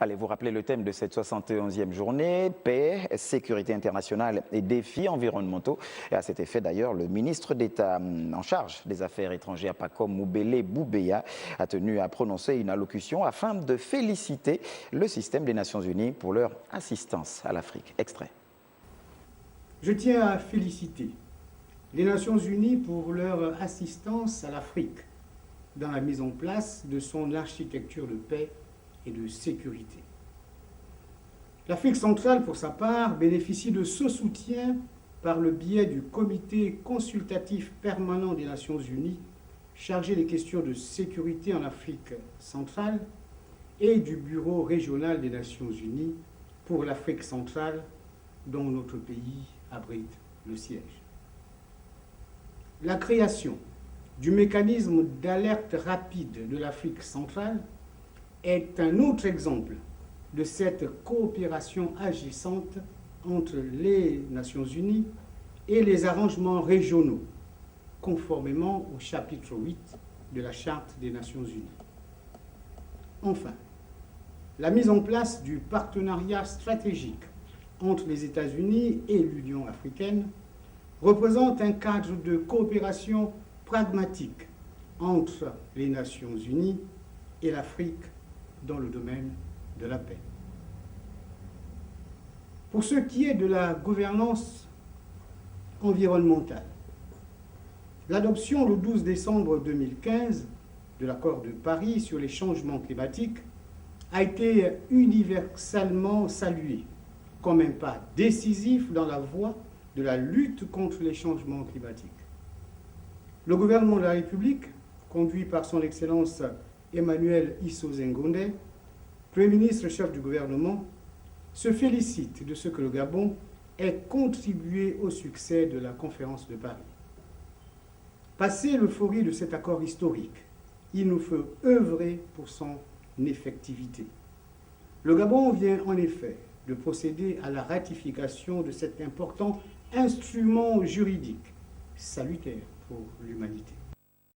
Allez, vous rappelez le thème de cette 71e journée, paix, sécurité internationale et défis environnementaux. Et à cet effet, d'ailleurs, le ministre d'État en charge des Affaires étrangères, Pacom Moubele Boubeya, a tenu à prononcer une allocution afin de féliciter le système des Nations Unies pour leur assistance à l'Afrique. Extrait. Je tiens à féliciter les Nations Unies pour leur assistance à l'Afrique dans la mise en place de son architecture de paix et de sécurité. L'Afrique centrale, pour sa part, bénéficie de ce soutien par le biais du Comité consultatif permanent des Nations Unies, chargé des questions de sécurité en Afrique centrale, et du Bureau régional des Nations Unies pour l'Afrique centrale, dont notre pays abrite le siège. La création du mécanisme d'alerte rapide de l'Afrique centrale est un autre exemple de cette coopération agissante entre les Nations Unies et les arrangements régionaux, conformément au chapitre 8 de la Charte des Nations Unies. Enfin, la mise en place du partenariat stratégique entre les États-Unis et l'Union africaine représente un cadre de coopération pragmatique entre les Nations Unies et l'Afrique dans le domaine de la paix. Pour ce qui est de la gouvernance environnementale, l'adoption le 12 décembre 2015 de l'accord de Paris sur les changements climatiques a été universellement saluée comme un pas décisif dans la voie de la lutte contre les changements climatiques. Le gouvernement de la République, conduit par son Excellence Emmanuel Issou Ngonde, Premier ministre chef du gouvernement, se félicite de ce que le Gabon ait contribué au succès de la conférence de Paris. Passé l'euphorie de cet accord historique, il nous faut œuvrer pour son effectivité. Le Gabon vient en effet de procéder à la ratification de cet important instrument juridique salutaire pour l'humanité.